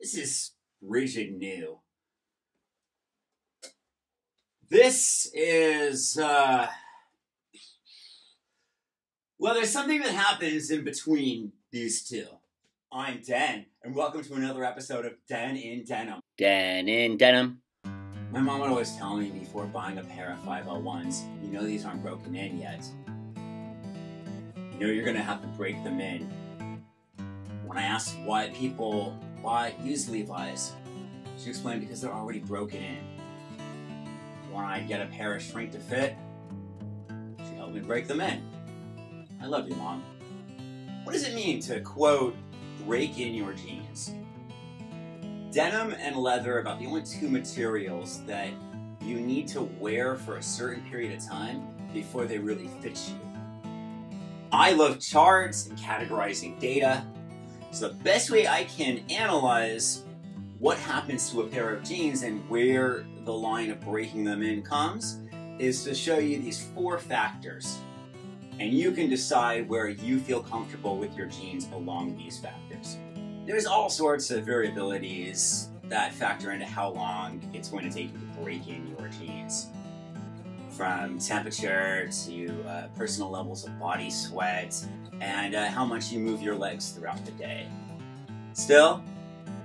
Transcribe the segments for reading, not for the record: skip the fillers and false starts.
This is rigid new. This is, well, there's something that happens in between these two. I'm Dan, and welcome to another episode of Dan in Denim. Dan in Denim. My mom would always tell me before buying a pair of 501s, you know these aren't broken in yet. You know you're gonna have to break them in. When I asked why people use Levi's, she explained because they're already broken in. When I get a pair of shrink to fit, she helped me break them in. I love you, Mom. What does it mean to, quote, break in your jeans? Denim and leather are about the only two materials that you need to wear for a certain period of time before they really fit you. I love charts and categorizing data, so the best way I can analyze what happens to a pair of jeans and where the line of breaking them in comes is to show you these 4 factors. And you can decide where you feel comfortable with your jeans along these factors. There's all sorts of variabilities that factor into how long it's going to take you to break in your jeans. From temperature to personal levels of body sweat and how much you move your legs throughout the day. Still,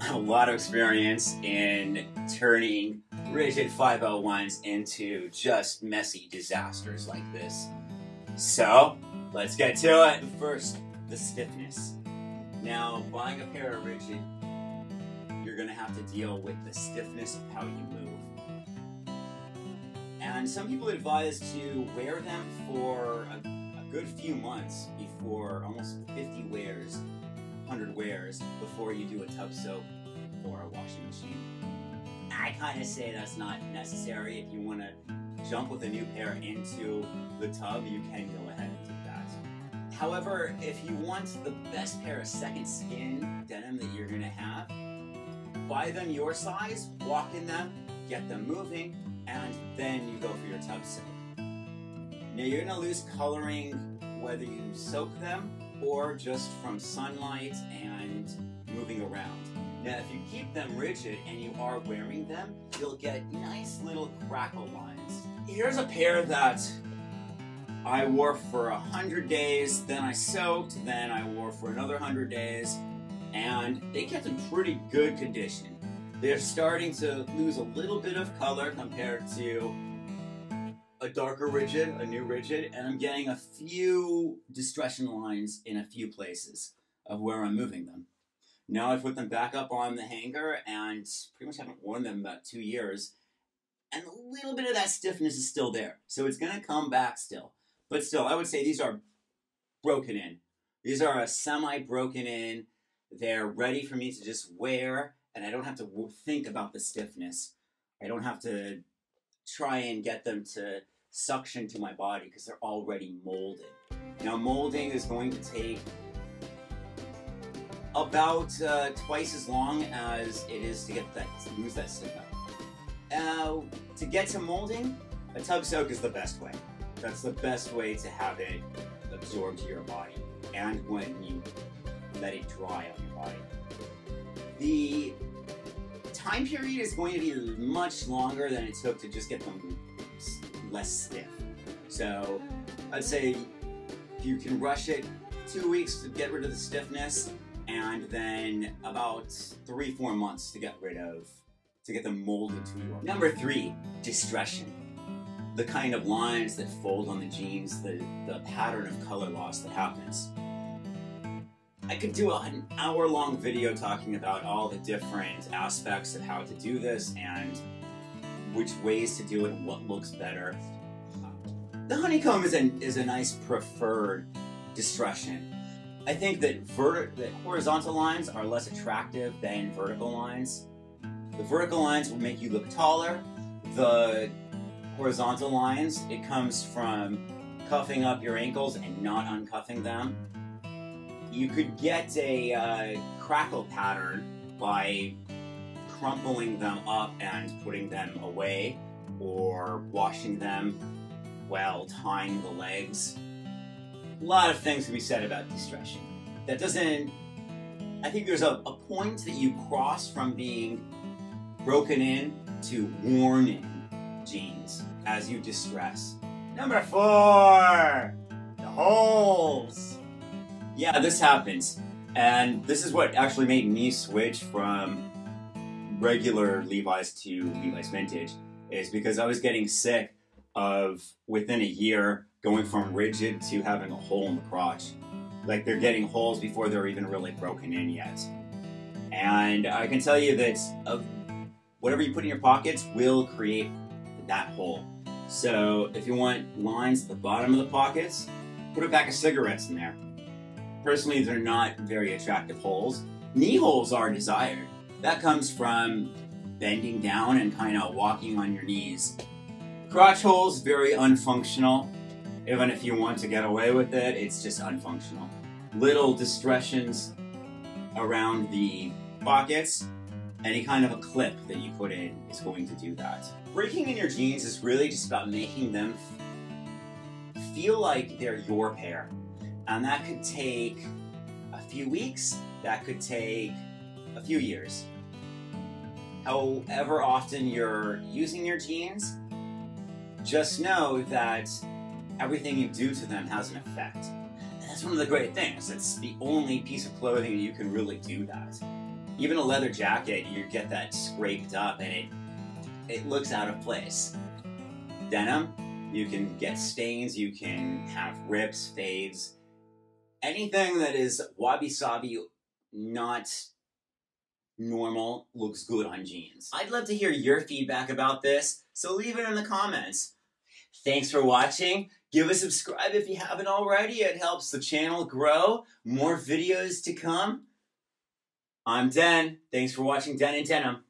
I have a lot of experience in turning rigid 501s into just messy disasters like this. So, let's get to it. First, the stiffness. Now, buying a pair of rigid, you're going to have to deal with the stiffness of how you move. And some people advise to wear them for a good few months before, almost 50 wears, 100 wears, before you do a tub soak or a washing machine. I kind of say that's not necessary. If you want to jump with a new pair into the tub, you can go ahead and do that. However, if you want the best pair of second skin denim that you're going to have, buy them your size, walk in them, get them moving, and then you go for your tub soak. Now you're going to lose coloring whether you soak them or just from sunlight and moving around. Now if you keep them rigid and you are wearing them, you'll get nice little crackle lines. Here's a pair that I wore for 100 days, then I soaked, then I wore for another 100 days, and they kept in pretty good condition. They're starting to lose a little bit of color compared to a darker rigid, a new rigid, and I'm getting a few distressing lines in a few places of where I'm moving them. Now I put them back up on the hanger and pretty much haven't worn them in about 2 years, and a little bit of that stiffness is still there. So it's going to come back still. But still, I would say these are broken in. These are a semi-broken in. They're ready for me to just wear, and I don't have to think about the stiffness. I don't have to try and get them to suction to my body because they're already molded. Now, molding is going to take about twice as long as it is to get that, to lose that stiff out. To get to molding, a tub soak is the best way. That's the best way to have it absorb to your body and when you let it dry on your body. The time period is going to be much longer than it took to just get them less stiff. So I'd say if you can rush it, 2 weeks to get rid of the stiffness, and then about 3-4 months to get them molded to your. Number 3, distortion. The kind of lines that fold on the jeans, the pattern of color loss that happens. I could do an hour-long video talking about all the different aspects of how to do this and which ways to do it and what looks better. The honeycomb is a nice preferred distortion. I think that horizontal lines are less attractive than vertical lines. The vertical lines will make you look taller. The horizontal lines, it comes from cuffing up your ankles and not uncuffing them. You could get a crackle pattern by crumpling them up and putting them away, or washing them while tying the legs. lot of things can be said about distressing. That doesn't... I think there's a point that you cross from being broken in to worn in jeans as you distress. Number 4, the holes. Yeah, this happens. And this is what actually made me switch from regular Levi's to Levi's Vintage, is because I was getting sick of, within a year, going from rigid to having a hole in the crotch. Like, they're getting holes before they're even really broken in yet. And I can tell you that whatever you put in your pockets will create that hole. So if you want lines at the bottom of the pockets, put a pack of cigarettes in there. Personally, they're not very attractive holes. Knee holes are desired. That comes from bending down and kind of walking on your knees. Crotch holes, very unfunctional. Even if you want to get away with it, it's just unfunctional. Little distractions around the pockets, any kind of a clip that you put in is going to do that. Breaking in your jeans is really just about making them feel like they're your pair. And that could take a few weeks, that could take a few years. However often you're using your jeans, just know that everything you do to them has an effect. And that's one of the great things. It's the only piece of clothing you can really do that. Even a leather jacket, you get that scraped up and it looks out of place. Denim, you can get stains, you can have rips, fades. Anything that is wabi-sabi, not normal, looks good on jeans. I'd love to hear your feedback about this, so leave it in the comments. Thanks for watching. Give a subscribe if you haven't already. It helps the channel grow. More videos to come. I'm Den. Thanks for watching Den in Denim.